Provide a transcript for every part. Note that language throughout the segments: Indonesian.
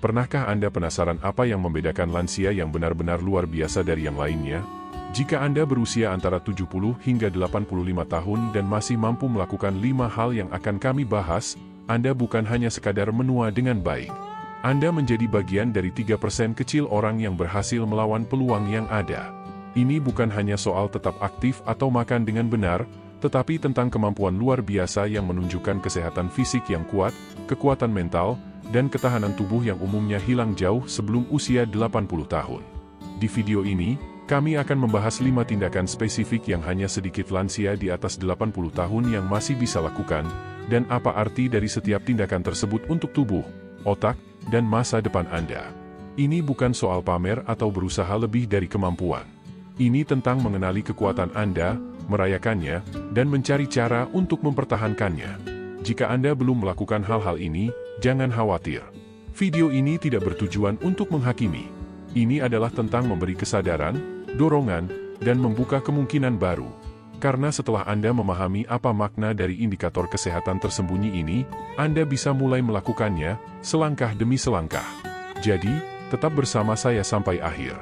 Pernahkah Anda penasaran apa yang membedakan lansia yang benar-benar luar biasa dari yang lainnya? Jika Anda berusia antara 70 hingga 85 tahun dan masih mampu melakukan 5 hal yang akan kami bahas, Anda bukan hanya sekadar menua dengan baik. Anda menjadi bagian dari 3% kecil orang yang berhasil melawan peluang yang ada. Ini bukan hanya soal tetap aktif atau makan dengan benar, tetapi tentang kemampuan luar biasa yang menunjukkan kesehatan fisik yang kuat, kekuatan mental, dan ketahanan tubuh yang umumnya hilang jauh sebelum usia 80 tahun. Di video ini, kami akan membahas 5 tindakan spesifik yang hanya sedikit lansia di atas 80 tahun yang masih bisa lakukan, dan apa arti dari setiap tindakan tersebut untuk tubuh, otak, dan masa depan Anda. Ini bukan soal pamer atau berusaha lebih dari kemampuan. Ini tentang mengenali kekuatan Anda, merayakannya, dan mencari cara untuk mempertahankannya. Jika Anda belum melakukan hal-hal ini, jangan khawatir. Video ini tidak bertujuan untuk menghakimi. Ini adalah tentang memberi kesadaran, dorongan, dan membuka kemungkinan baru. Karena setelah Anda memahami apa makna dari indikator kesehatan tersembunyi ini, Anda bisa mulai melakukannya, selangkah demi selangkah. Jadi, tetap bersama saya sampai akhir.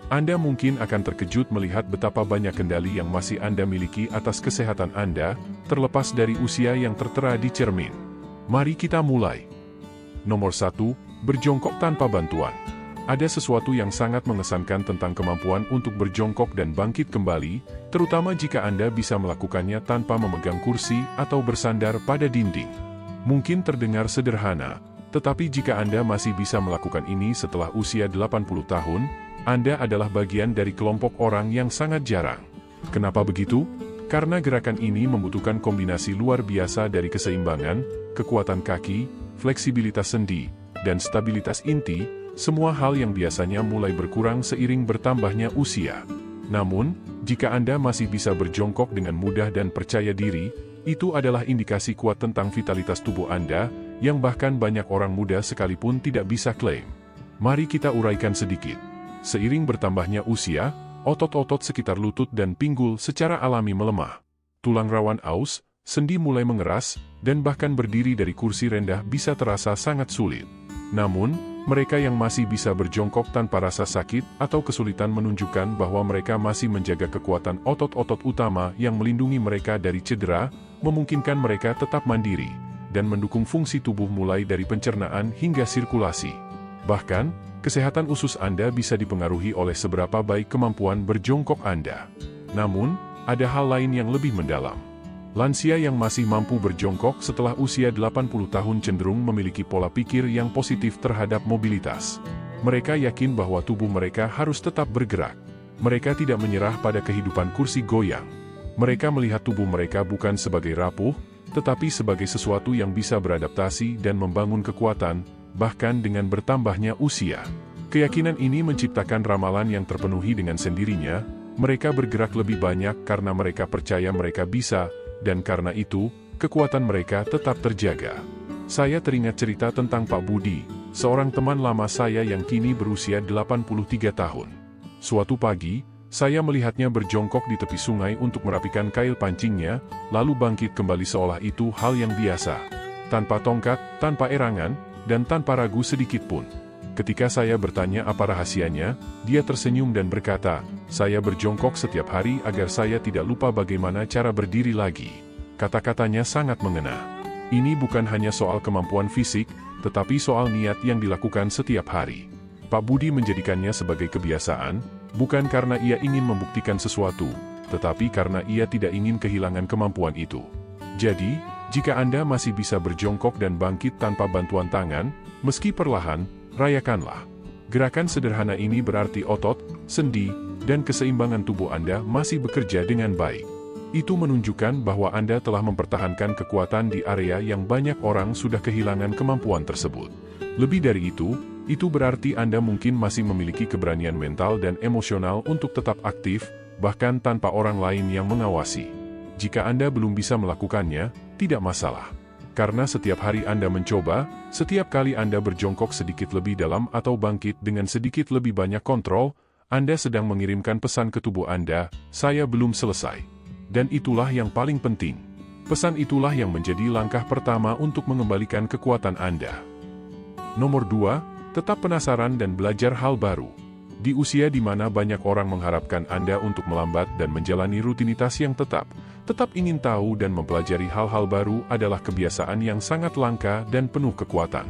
Anda mungkin akan terkejut melihat betapa banyak kendali yang masih Anda miliki atas kesehatan Anda, terlepas dari usia yang tertera di cermin. Mari kita mulai. Nomor 1, berjongkok tanpa bantuan. Ada sesuatu yang sangat mengesankan tentang kemampuan untuk berjongkok dan bangkit kembali, terutama jika Anda bisa melakukannya tanpa memegang kursi atau bersandar pada dinding. Mungkin terdengar sederhana, tetapi jika Anda masih bisa melakukan ini setelah usia 80 tahun, Anda adalah bagian dari kelompok orang yang sangat jarang. Kenapa begitu? Karena gerakan ini membutuhkan kombinasi luar biasa dari keseimbangan, kekuatan kaki, fleksibilitas sendi, dan stabilitas inti, semua hal yang biasanya mulai berkurang seiring bertambahnya usia. Namun, jika Anda masih bisa berjongkok dengan mudah dan percaya diri, itu adalah indikasi kuat tentang vitalitas tubuh Anda, yang bahkan banyak orang muda sekalipun tidak bisa klaim. Mari kita uraikan sedikit. Seiring bertambahnya usia, otot-otot sekitar lutut dan pinggul secara alami melemah. Tulang rawan aus, sendi mulai mengeras, dan bahkan berdiri dari kursi rendah bisa terasa sangat sulit. Namun, mereka yang masih bisa berjongkok tanpa rasa sakit atau kesulitan menunjukkan bahwa mereka masih menjaga kekuatan otot-otot utama yang melindungi mereka dari cedera, memungkinkan mereka tetap mandiri, dan mendukung fungsi tubuh mulai dari pencernaan hingga sirkulasi. Bahkan, kesehatan usus Anda bisa dipengaruhi oleh seberapa baik kemampuan berjongkok Anda. Namun, ada hal lain yang lebih mendalam. Lansia yang masih mampu berjongkok setelah usia 80 tahun cenderung memiliki pola pikir yang positif terhadap mobilitas. Mereka yakin bahwa tubuh mereka harus tetap bergerak. Mereka tidak menyerah pada kehidupan kursi goyang. Mereka melihat tubuh mereka bukan sebagai rapuh, tetapi sebagai sesuatu yang bisa beradaptasi dan membangun kekuatan, bahkan dengan bertambahnya usia. Keyakinan ini menciptakan ramalan yang terpenuhi dengan sendirinya. Mereka bergerak lebih banyak karena mereka percaya mereka bisa, dan karena itu, kekuatan mereka tetap terjaga. Saya teringat cerita tentang Pak Budi, seorang teman lama saya yang kini berusia 83 tahun. Suatu pagi, saya melihatnya berjongkok di tepi sungai untuk merapikan kail pancingnya, lalu bangkit kembali seolah itu hal yang biasa. Tanpa tongkat, tanpa erangan, dan tanpa ragu sedikit pun. Ketika saya bertanya apa rahasianya, dia tersenyum dan berkata, "Saya berjongkok setiap hari agar saya tidak lupa bagaimana cara berdiri lagi." Kata-katanya sangat mengena. Ini bukan hanya soal kemampuan fisik, tetapi soal niat yang dilakukan setiap hari. Pak Budi menjadikannya sebagai kebiasaan, bukan karena ia ingin membuktikan sesuatu, tetapi karena ia tidak ingin kehilangan kemampuan itu. Jadi, jika Anda masih bisa berjongkok dan bangkit tanpa bantuan tangan, meski perlahan, rayakanlah. Gerakan sederhana ini berarti otot, sendi, dan keseimbangan tubuh Anda masih bekerja dengan baik. Itu menunjukkan bahwa Anda telah mempertahankan kekuatan di area yang banyak orang sudah kehilangan kemampuan tersebut. Lebih dari itu berarti Anda mungkin masih memiliki keberanian mental dan emosional untuk tetap aktif, bahkan tanpa orang lain yang mengawasi. Jika Anda belum bisa melakukannya, tidak masalah. Karena setiap hari Anda mencoba, setiap kali Anda berjongkok sedikit lebih dalam atau bangkit dengan sedikit lebih banyak kontrol, Anda sedang mengirimkan pesan ke tubuh Anda, "Saya belum selesai." Dan itulah yang paling penting. Pesan itulah yang menjadi langkah pertama untuk mengembalikan kekuatan Anda. Nomor 2, Tetap penasaran dan belajar hal baru. Di usia di mana banyak orang mengharapkan Anda untuk melambat dan menjalani rutinitas yang tetap ingin tahu dan mempelajari hal-hal baru adalah kebiasaan yang sangat langka dan penuh kekuatan.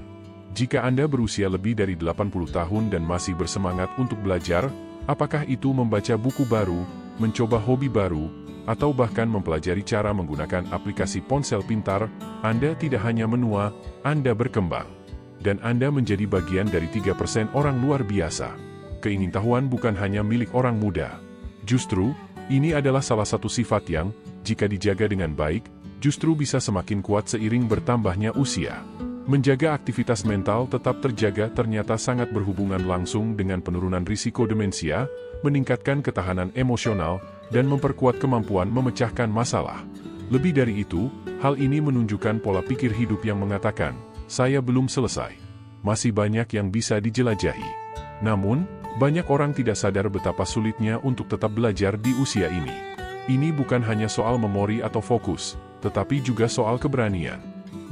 Jika Anda berusia lebih dari 80 tahun dan masih bersemangat untuk belajar, apakah itu membaca buku baru, mencoba hobi baru, atau bahkan mempelajari cara menggunakan aplikasi ponsel pintar, Anda tidak hanya menua, Anda berkembang. Dan Anda menjadi bagian dari 3% orang luar biasa. Keingintahuan bukan hanya milik orang muda. Justru, ini adalah salah satu sifat yang, jika dijaga dengan baik, justru bisa semakin kuat seiring bertambahnya usia. Menjaga aktivitas mental tetap terjaga ternyata sangat berhubungan langsung dengan penurunan risiko demensia, meningkatkan ketahanan emosional, dan memperkuat kemampuan memecahkan masalah. Lebih dari itu, hal ini menunjukkan pola pikir hidup yang mengatakan, saya belum selesai. Masih banyak yang bisa dijelajahi. Namun, banyak orang tidak sadar betapa sulitnya untuk tetap belajar di usia ini. Ini bukan hanya soal memori atau fokus, tetapi juga soal keberanian.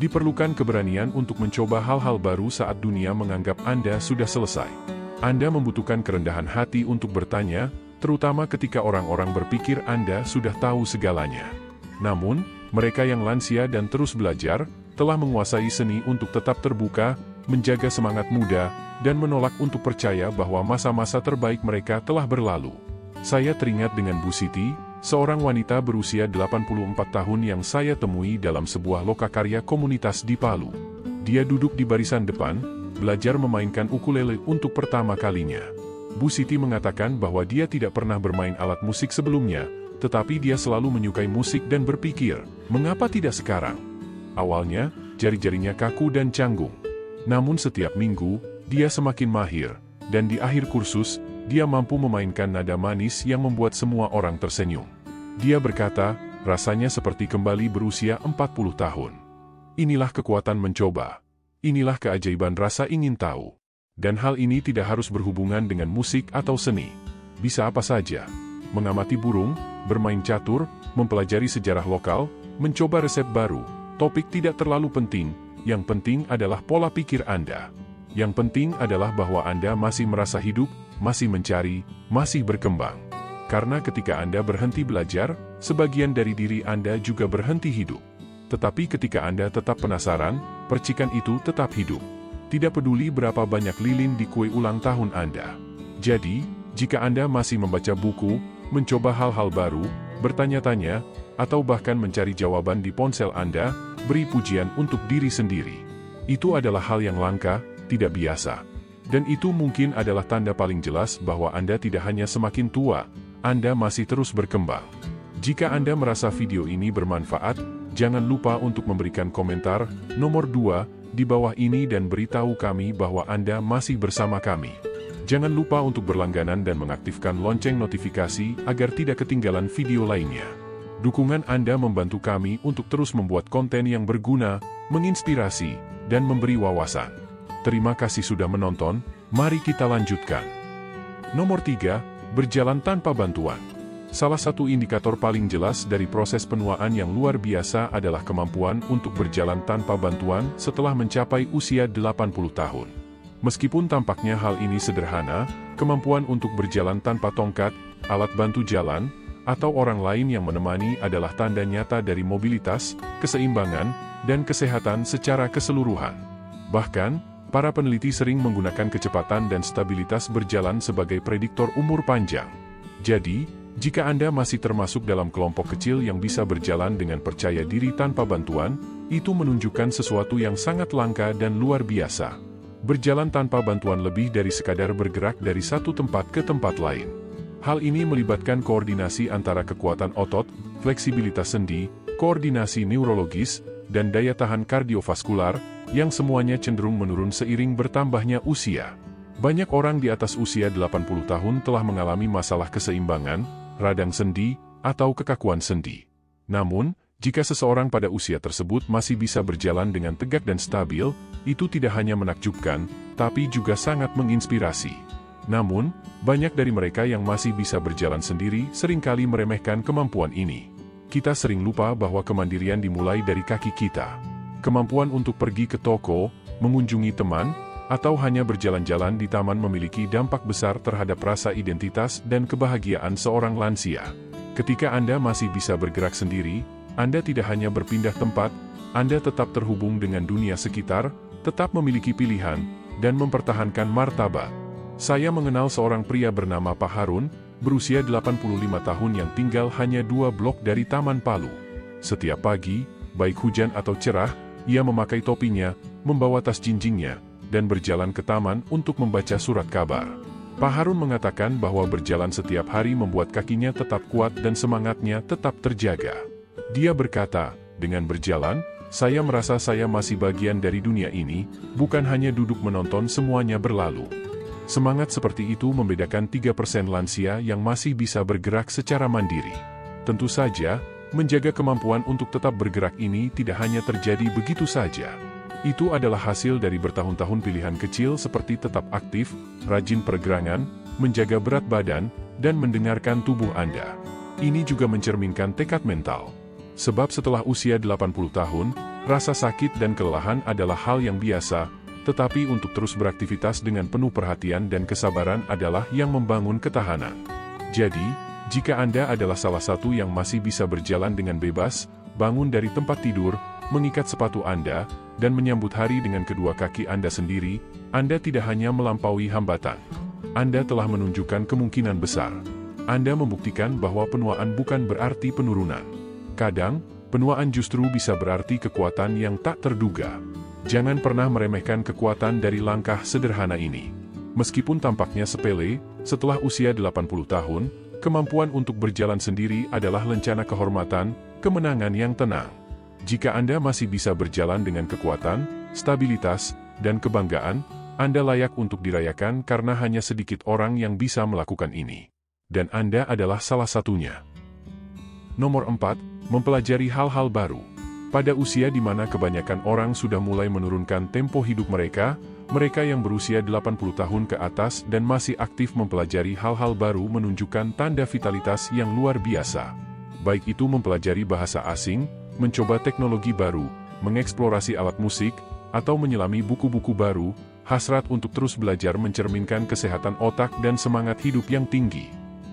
Diperlukan keberanian untuk mencoba hal-hal baru saat dunia menganggap Anda sudah selesai. Anda membutuhkan kerendahan hati untuk bertanya, terutama ketika orang-orang berpikir Anda sudah tahu segalanya. Namun, mereka yang lansia dan terus belajar, telah menguasai seni untuk tetap terbuka, menjaga semangat muda, dan menolak untuk percaya bahwa masa-masa terbaik mereka telah berlalu. Saya teringat dengan Bu Siti, seorang wanita berusia 84 tahun yang saya temui dalam sebuah lokakarya komunitas di Palu. Dia duduk di barisan depan, belajar memainkan ukulele untuk pertama kalinya. Bu Siti mengatakan bahwa dia tidak pernah bermain alat musik sebelumnya, tetapi dia selalu menyukai musik dan berpikir, mengapa tidak sekarang? Awalnya, jari-jarinya kaku dan canggung. Namun setiap minggu, dia semakin mahir, dan di akhir kursus, dia mampu memainkan nada manis yang membuat semua orang tersenyum. Dia berkata, rasanya seperti kembali berusia 40 tahun. Inilah kekuatan mencoba. Inilah keajaiban rasa ingin tahu. Dan hal ini tidak harus berhubungan dengan musik atau seni. Bisa apa saja. Mengamati burung, bermain catur, mempelajari sejarah lokal, mencoba resep baru. Topik tidak terlalu penting. Yang penting adalah pola pikir Anda. Yang penting adalah bahwa Anda masih merasa hidup, masih mencari, masih berkembang. Karena ketika Anda berhenti belajar, sebagian dari diri Anda juga berhenti hidup. Tetapi ketika Anda tetap penasaran, percikan itu tetap hidup. Tidak peduli berapa banyak lilin di kue ulang tahun Anda. Jadi, jika Anda masih membaca buku, mencoba hal-hal baru, bertanya-tanya, atau bahkan mencari jawaban di ponsel Anda, beri pujian untuk diri sendiri. Itu adalah hal yang langka, tidak biasa. Dan itu mungkin adalah tanda paling jelas bahwa Anda tidak hanya semakin tua, Anda masih terus berkembang. Jika Anda merasa video ini bermanfaat, jangan lupa untuk memberikan komentar nomor 2 di bawah ini dan beritahu kami bahwa Anda masih bersama kami. Jangan lupa untuk berlangganan dan mengaktifkan lonceng notifikasi agar tidak ketinggalan video lainnya. Dukungan Anda membantu kami untuk terus membuat konten yang berguna, menginspirasi, dan memberi wawasan. Terima kasih sudah menonton, mari kita lanjutkan. Nomor 3, berjalan tanpa bantuan. Salah satu indikator paling jelas dari proses penuaan yang luar biasa adalah kemampuan untuk berjalan tanpa bantuan setelah mencapai usia 80 tahun. Meskipun tampaknya hal ini sederhana, kemampuan untuk berjalan tanpa tongkat, alat bantu jalan, atau orang lain yang menemani adalah tanda nyata dari mobilitas, keseimbangan, dan kesehatan secara keseluruhan. Bahkan, para peneliti sering menggunakan kecepatan dan stabilitas berjalan sebagai prediktor umur panjang. Jadi, jika Anda masih termasuk dalam kelompok kecil yang bisa berjalan dengan percaya diri tanpa bantuan, itu menunjukkan sesuatu yang sangat langka dan luar biasa. Berjalan tanpa bantuan lebih dari sekadar bergerak dari satu tempat ke tempat lain. Hal ini melibatkan koordinasi antara kekuatan otot, fleksibilitas sendi, koordinasi neurologis, dan daya tahan kardiovaskular, yang semuanya cenderung menurun seiring bertambahnya usia. Banyak orang di atas usia 80 tahun telah mengalami masalah keseimbangan, radang sendi, atau kekakuan sendi. Namun, jika seseorang pada usia tersebut masih bisa berjalan dengan tegak dan stabil, itu tidak hanya menakjubkan, tapi juga sangat menginspirasi. Namun, banyak dari mereka yang masih bisa berjalan sendiri seringkali meremehkan kemampuan ini. Kita sering lupa bahwa kemandirian dimulai dari kaki kita. Kemampuan untuk pergi ke toko, mengunjungi teman, Atau hanya berjalan-jalan di taman memiliki dampak besar terhadap rasa identitas dan kebahagiaan seorang lansia. Ketika Anda masih bisa bergerak sendiri, Anda tidak hanya berpindah tempat, Anda tetap terhubung dengan dunia sekitar, tetap memiliki pilihan, dan mempertahankan martabat. Saya mengenal seorang pria bernama Pak Harun, berusia 85 tahun yang tinggal hanya 2 blok dari Taman Palu. Setiap pagi, baik hujan atau cerah, ia memakai topinya, membawa tas jinjingnya, dan berjalan ke taman untuk membaca surat kabar. Pak Harun mengatakan bahwa berjalan setiap hari membuat kakinya tetap kuat dan semangatnya tetap terjaga. Dia berkata, dengan berjalan, saya merasa saya masih bagian dari dunia ini, bukan hanya duduk menonton semuanya berlalu. Semangat seperti itu membedakan 3% lansia yang masih bisa bergerak secara mandiri. Tentu saja, menjaga kemampuan untuk tetap bergerak ini tidak hanya terjadi begitu saja. Itu adalah hasil dari bertahun-tahun pilihan kecil seperti tetap aktif, rajin pergelangan, menjaga berat badan, dan mendengarkan tubuh Anda. Ini juga mencerminkan tekad mental. Sebab setelah usia 80 tahun, rasa sakit dan kelelahan adalah hal yang biasa, tetapi untuk terus beraktivitas dengan penuh perhatian dan kesabaran adalah yang membangun ketahanan. Jadi, jika Anda adalah salah satu yang masih bisa berjalan dengan bebas, bangun dari tempat tidur, mengikat sepatu Anda, dan menyambut hari dengan kedua kaki Anda sendiri, Anda tidak hanya melampaui hambatan. Anda telah menunjukkan kemungkinan besar. Anda membuktikan bahwa penuaan bukan berarti penurunan. Kadang, penuaan justru bisa berarti kekuatan yang tak terduga. Jangan pernah meremehkan kekuatan dari langkah sederhana ini. Meskipun tampaknya sepele, setelah usia 80 tahun, kemampuan untuk berjalan sendiri adalah lencana kehormatan, kemenangan yang tenang. Jika Anda masih bisa berjalan dengan kekuatan, stabilitas, dan kebanggaan, Anda layak untuk dirayakan karena hanya sedikit orang yang bisa melakukan ini. Dan Anda adalah salah satunya. Nomor 4, mempelajari hal-hal baru. Pada usia di mana kebanyakan orang sudah mulai menurunkan tempo hidup mereka, mereka yang berusia 80 tahun ke atas dan masih aktif mempelajari hal-hal baru menunjukkan tanda vitalitas yang luar biasa. Baik itu mempelajari bahasa asing, mencoba teknologi baru, mengeksplorasi alat musik, atau menyelami buku-buku baru, hasrat untuk terus belajar mencerminkan kesehatan otak dan semangat hidup yang tinggi.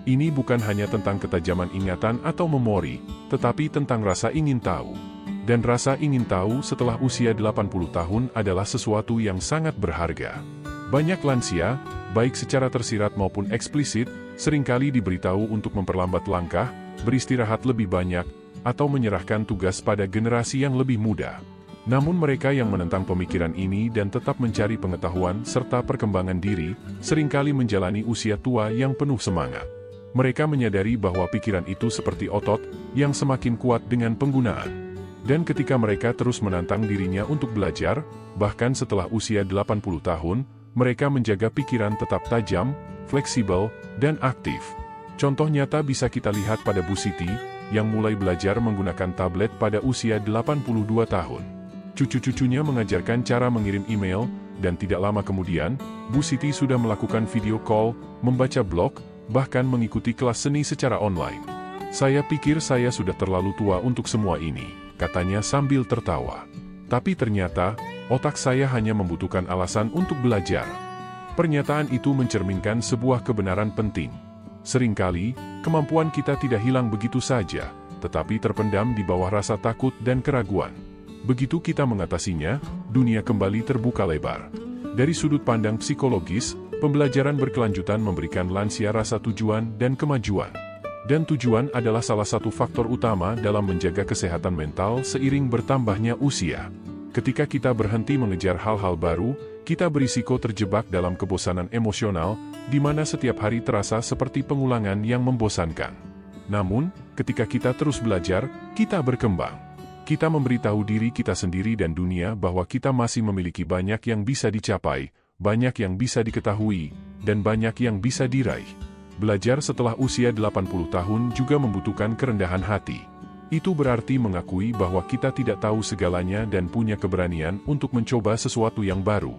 Ini bukan hanya tentang ketajaman ingatan atau memori, tetapi tentang rasa ingin tahu. Dan rasa ingin tahu setelah usia 80 tahun adalah sesuatu yang sangat berharga. Banyak lansia, baik secara tersirat maupun eksplisit, seringkali diberitahu untuk memperlambat langkah, beristirahat lebih banyak, atau menyerahkan tugas pada generasi yang lebih muda. Namun mereka yang menentang pemikiran ini dan tetap mencari pengetahuan serta perkembangan diri, seringkali menjalani usia tua yang penuh semangat. Mereka menyadari bahwa pikiran itu seperti otot, yang semakin kuat dengan penggunaan. Dan ketika mereka terus menantang dirinya untuk belajar, bahkan setelah usia 80 tahun, mereka menjaga pikiran tetap tajam, fleksibel, dan aktif. Contoh nyata bisa kita lihat pada Bu Siti, yang mulai belajar menggunakan tablet pada usia 82 tahun. Cucu-cucunya mengajarkan cara mengirim email, dan tidak lama kemudian, Bu Siti sudah melakukan video call, membaca blog, bahkan mengikuti kelas seni secara online. Saya pikir saya sudah terlalu tua untuk semua ini, katanya sambil tertawa. Tapi ternyata, otak saya hanya membutuhkan alasan untuk belajar. Pernyataan itu mencerminkan sebuah kebenaran penting. Seringkali, kemampuan kita tidak hilang begitu saja, tetapi terpendam di bawah rasa takut dan keraguan. Begitu kita mengatasinya, dunia kembali terbuka lebar. Dari sudut pandang psikologis, pembelajaran berkelanjutan memberikan lansia rasa tujuan dan kemajuan. Dan tujuan adalah salah satu faktor utama dalam menjaga kesehatan mental seiring bertambahnya usia. Ketika kita berhenti mengejar hal-hal baru, kita berisiko terjebak dalam kebosanan emosional, di mana setiap hari terasa seperti pengulangan yang membosankan. Namun, ketika kita terus belajar, kita berkembang. Kita memberitahu diri kita sendiri dan dunia bahwa kita masih memiliki banyak yang bisa dicapai, banyak yang bisa diketahui, dan banyak yang bisa diraih. Belajar setelah usia 80 tahun juga membutuhkan kerendahan hati. Itu berarti mengakui bahwa kita tidak tahu segalanya dan punya keberanian untuk mencoba sesuatu yang baru.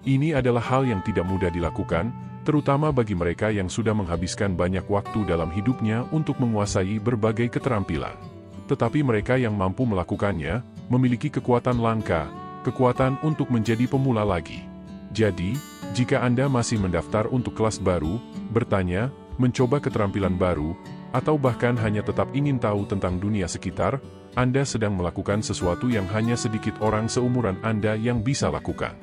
Ini adalah hal yang tidak mudah dilakukan, terutama bagi mereka yang sudah menghabiskan banyak waktu dalam hidupnya untuk menguasai berbagai keterampilan. Tetapi mereka yang mampu melakukannya, memiliki kekuatan langka, kekuatan untuk menjadi pemula lagi. Jadi, jika Anda masih mendaftar untuk kelas baru, bertanya, mencoba keterampilan baru, atau bahkan hanya tetap ingin tahu tentang dunia sekitar, Anda sedang melakukan sesuatu yang hanya sedikit orang seumuran Anda yang bisa lakukan.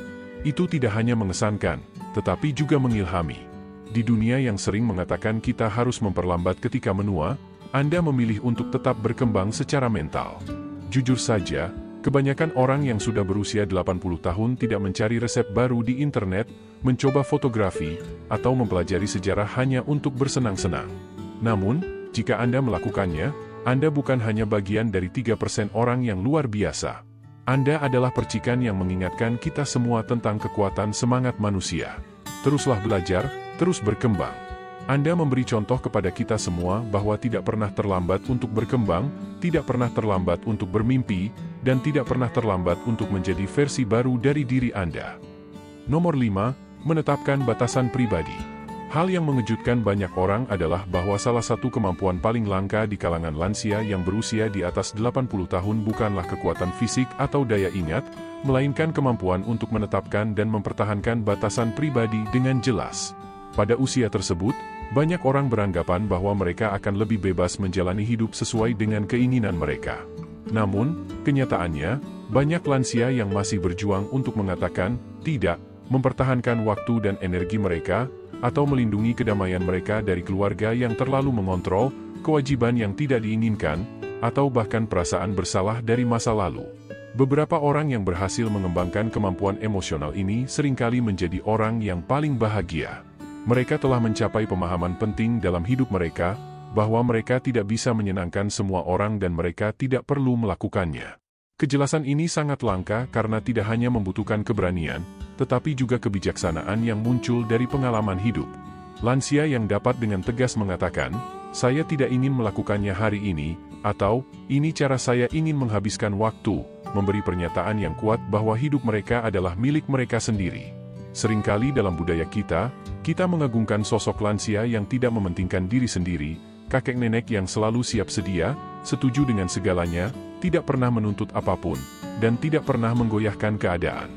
Itu tidak hanya mengesankan, tetapi juga mengilhami. Di dunia yang sering mengatakan kita harus memperlambat ketika menua, Anda memilih untuk tetap berkembang secara mental. Jujur saja, kebanyakan orang yang sudah berusia 80 tahun tidak mencari resep baru di internet, mencoba fotografi, atau mempelajari sejarah hanya untuk bersenang-senang. Namun, jika Anda melakukannya, Anda bukan hanya bagian dari 3% orang yang luar biasa. Anda adalah percikan yang mengingatkan kita semua tentang kekuatan semangat manusia. Teruslah belajar, terus berkembang. Anda memberi contoh kepada kita semua bahwa tidak pernah terlambat untuk berkembang, tidak pernah terlambat untuk bermimpi, dan tidak pernah terlambat untuk menjadi versi baru dari diri Anda. Nomor 5, menetapkan batasan pribadi. Hal yang mengejutkan banyak orang adalah bahwa salah satu kemampuan paling langka di kalangan lansia yang berusia di atas 80 tahun bukanlah kekuatan fisik atau daya ingat, melainkan kemampuan untuk menetapkan dan mempertahankan batasan pribadi dengan jelas. Pada usia tersebut, banyak orang beranggapan bahwa mereka akan lebih bebas menjalani hidup sesuai dengan keinginan mereka. Namun, kenyataannya, banyak lansia yang masih berjuang untuk mengatakan tidak, mempertahankan waktu dan energi mereka, atau melindungi kedamaian mereka dari keluarga yang terlalu mengontrol, kewajiban yang tidak diinginkan, atau bahkan perasaan bersalah dari masa lalu. Beberapa orang yang berhasil mengembangkan kemampuan emosional ini seringkali menjadi orang yang paling bahagia. Mereka telah mencapai pemahaman penting dalam hidup mereka, bahwa mereka tidak bisa menyenangkan semua orang dan mereka tidak perlu melakukannya. Kejelasan ini sangat langka karena tidak hanya membutuhkan keberanian, tetapi juga kebijaksanaan yang muncul dari pengalaman hidup. Lansia yang dapat dengan tegas mengatakan, "Saya tidak ingin melakukannya hari ini," atau "Ini cara saya ingin menghabiskan waktu," memberi pernyataan yang kuat bahwa hidup mereka adalah milik mereka sendiri. Seringkali dalam budaya kita mengagungkan sosok lansia yang tidak mementingkan diri sendiri, kakek nenek yang selalu siap sedia, setuju dengan segalanya, tidak pernah menuntut apapun, dan tidak pernah menggoyahkan keadaan.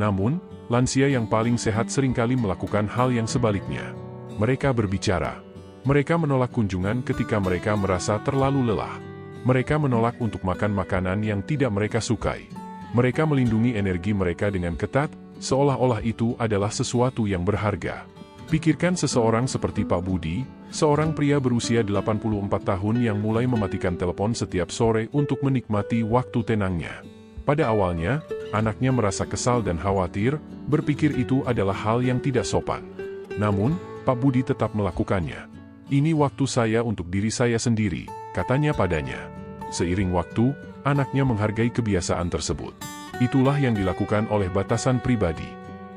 Namun, lansia yang paling sehat seringkali melakukan hal yang sebaliknya. Mereka berbicara. Mereka menolak kunjungan ketika mereka merasa terlalu lelah. Mereka menolak untuk makan makanan yang tidak mereka sukai. Mereka melindungi energi mereka dengan ketat, seolah-olah itu adalah sesuatu yang berharga. Pikirkan seseorang seperti Pak Budi, seorang pria berusia 84 tahun yang mulai mematikan telepon setiap sore untuk menikmati waktu tenangnya. Pada awalnya, anaknya merasa kesal dan khawatir, berpikir itu adalah hal yang tidak sopan. Namun, Pak Budi tetap melakukannya. "Ini waktu saya untuk diri saya sendiri," katanya padanya. Seiring waktu, anaknya menghargai kebiasaan tersebut. Itulah yang dilakukan oleh batasan pribadi.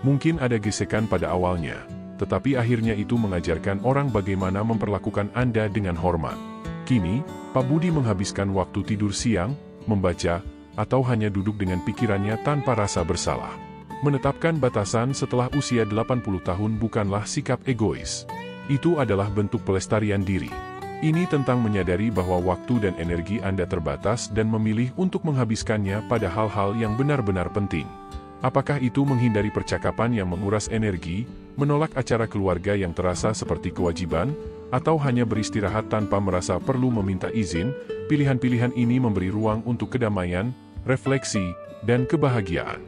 Mungkin ada gesekan pada awalnya, tetapi akhirnya itu mengajarkan orang bagaimana memperlakukan Anda dengan hormat. Kini, Pak Budi menghabiskan waktu tidur siang, membaca, atau hanya duduk dengan pikirannya tanpa rasa bersalah. Menetapkan batasan setelah usia 80 tahun bukanlah sikap egois. Itu adalah bentuk pelestarian diri. Ini tentang menyadari bahwa waktu dan energi Anda terbatas dan memilih untuk menghabiskannya pada hal-hal yang benar-benar penting. Apakah itu menghindari percakapan yang menguras energi, menolak acara keluarga yang terasa seperti kewajiban, atau hanya beristirahat tanpa merasa perlu meminta izin? Pilihan-pilihan ini memberi ruang untuk kedamaian, refleksi, dan kebahagiaan.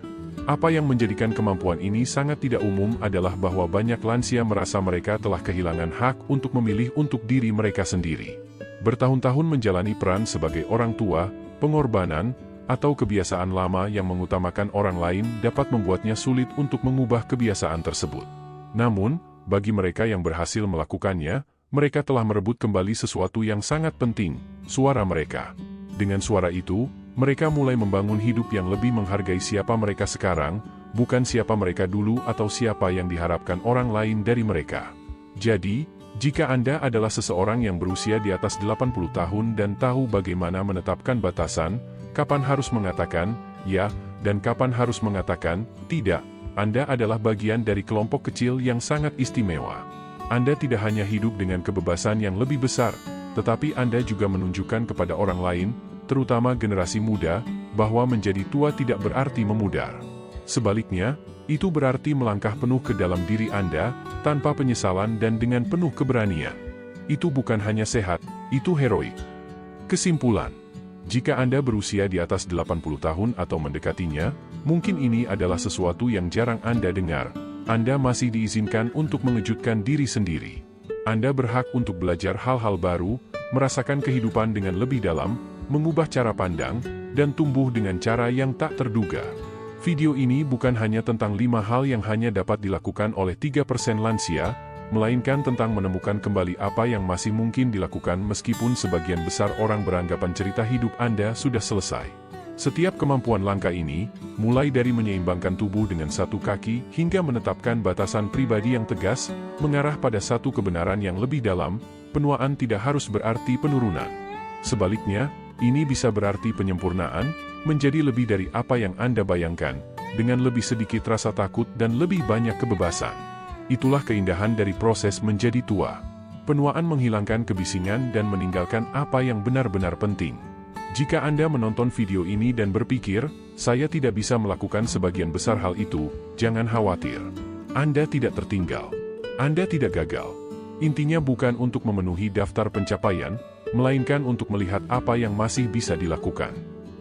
Apa yang menjadikan kemampuan ini sangat tidak umum adalah bahwa banyak lansia merasa mereka telah kehilangan hak untuk memilih untuk diri mereka sendiri. Bertahun-tahun menjalani peran sebagai orang tua, pengorbanan, atau kebiasaan lama yang mengutamakan orang lain dapat membuatnya sulit untuk mengubah kebiasaan tersebut. Namun, bagi mereka yang berhasil melakukannya, mereka telah merebut kembali sesuatu yang sangat penting, suara mereka. Dengan suara itu, mereka mulai membangun hidup yang lebih menghargai siapa mereka sekarang, bukan siapa mereka dulu atau siapa yang diharapkan orang lain dari mereka. Jadi, jika Anda adalah seseorang yang berusia di atas 80 tahun dan tahu bagaimana menetapkan batasan, kapan harus mengatakan ya, dan kapan harus mengatakan tidak, Anda adalah bagian dari kelompok kecil yang sangat istimewa. Anda tidak hanya hidup dengan kebebasan yang lebih besar, tetapi Anda juga menunjukkan kepada orang lain, terutama generasi muda, bahwa menjadi tua tidak berarti memudar. Sebaliknya, itu berarti melangkah penuh ke dalam diri Anda, tanpa penyesalan dan dengan penuh keberanian. Itu bukan hanya sehat, itu heroik. Kesimpulan, jika Anda berusia di atas 80 tahun atau mendekatinya, mungkin ini adalah sesuatu yang jarang Anda dengar. Anda masih diizinkan untuk mengejutkan diri sendiri. Anda berhak untuk belajar hal-hal baru, merasakan kehidupan dengan lebih dalam, mengubah cara pandang, dan tumbuh dengan cara yang tak terduga. Video ini bukan hanya tentang 5 hal yang hanya dapat dilakukan oleh 3% lansia, melainkan tentang menemukan kembali apa yang masih mungkin dilakukan meskipun sebagian besar orang beranggapan cerita hidup Anda sudah selesai. Setiap kemampuan langka ini, mulai dari menyeimbangkan tubuh dengan satu kaki hingga menetapkan batasan pribadi yang tegas, mengarah pada satu kebenaran yang lebih dalam. Penuaan tidak harus berarti penurunan. Sebaliknya, ini bisa berarti penyempurnaan, menjadi lebih dari apa yang Anda bayangkan, dengan lebih sedikit rasa takut dan lebih banyak kebebasan. Itulah keindahan dari proses menjadi tua. Penuaan menghilangkan kebisingan dan meninggalkan apa yang benar-benar penting. Jika Anda menonton video ini dan berpikir, saya tidak bisa melakukan sebagian besar hal itu, jangan khawatir. Anda tidak tertinggal. Anda tidak gagal. Intinya bukan untuk memenuhi daftar pencapaian, melainkan untuk melihat apa yang masih bisa dilakukan.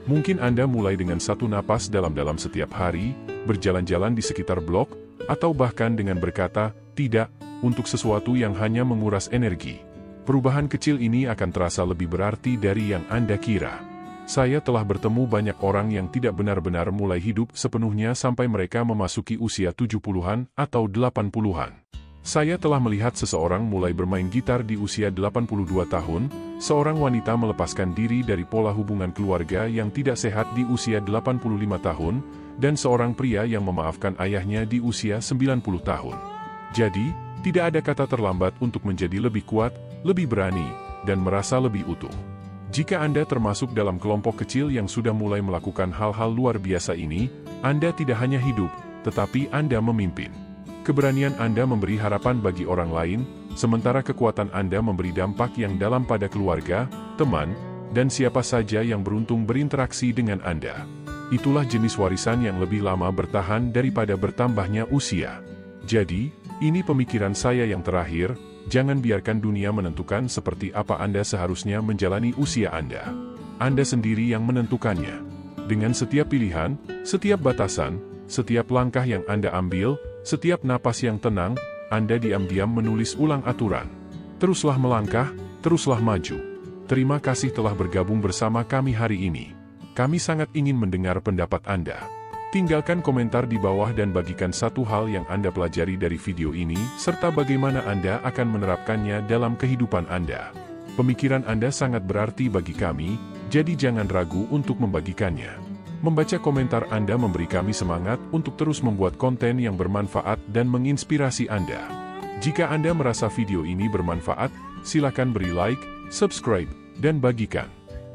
Mungkin Anda mulai dengan satu napas dalam-dalam setiap hari, berjalan-jalan di sekitar blok, atau bahkan dengan berkata, tidak, untuk sesuatu yang hanya menguras energi. Perubahan kecil ini akan terasa lebih berarti dari yang Anda kira. Saya telah bertemu banyak orang yang tidak benar-benar mulai hidup sepenuhnya sampai mereka memasuki usia 70-an atau 80-an. Saya telah melihat seseorang mulai bermain gitar di usia 82 tahun, seorang wanita melepaskan diri dari pola hubungan keluarga yang tidak sehat di usia 85 tahun, dan seorang pria yang memaafkan ayahnya di usia 90 tahun. Jadi, tidak ada kata terlambat untuk menjadi lebih kuat, lebih berani, dan merasa lebih utuh. Jika Anda termasuk dalam kelompok kecil yang sudah mulai melakukan hal-hal luar biasa ini, Anda tidak hanya hidup, tetapi Anda memimpin. Keberanian Anda memberi harapan bagi orang lain, sementara kekuatan Anda memberi dampak yang dalam pada keluarga, teman, dan siapa saja yang beruntung berinteraksi dengan Anda. Itulah jenis warisan yang lebih lama bertahan daripada bertambahnya usia. Jadi, ini pemikiran saya yang terakhir, jangan biarkan dunia menentukan seperti apa Anda seharusnya menjalani usia Anda. Anda sendiri yang menentukannya. Dengan setiap pilihan, setiap batasan, setiap langkah yang Anda ambil, setiap napas yang tenang, Anda diam-diam menulis ulang aturan. Teruslah melangkah, teruslah maju. Terima kasih telah bergabung bersama kami hari ini. Kami sangat ingin mendengar pendapat Anda. Tinggalkan komentar di bawah dan bagikan satu hal yang Anda pelajari dari video ini, serta bagaimana Anda akan menerapkannya dalam kehidupan Anda. Pemikiran Anda sangat berarti bagi kami, jadi jangan ragu untuk membagikannya. Membaca komentar Anda memberi kami semangat untuk terus membuat konten yang bermanfaat dan menginspirasi Anda. Jika Anda merasa video ini bermanfaat, silakan beri like, subscribe, dan bagikan.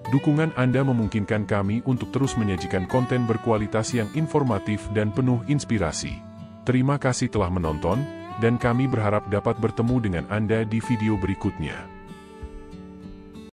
Dukungan Anda memungkinkan kami untuk terus menyajikan konten berkualitas yang informatif dan penuh inspirasi. Terima kasih telah menonton, dan kami berharap dapat bertemu dengan Anda di video berikutnya.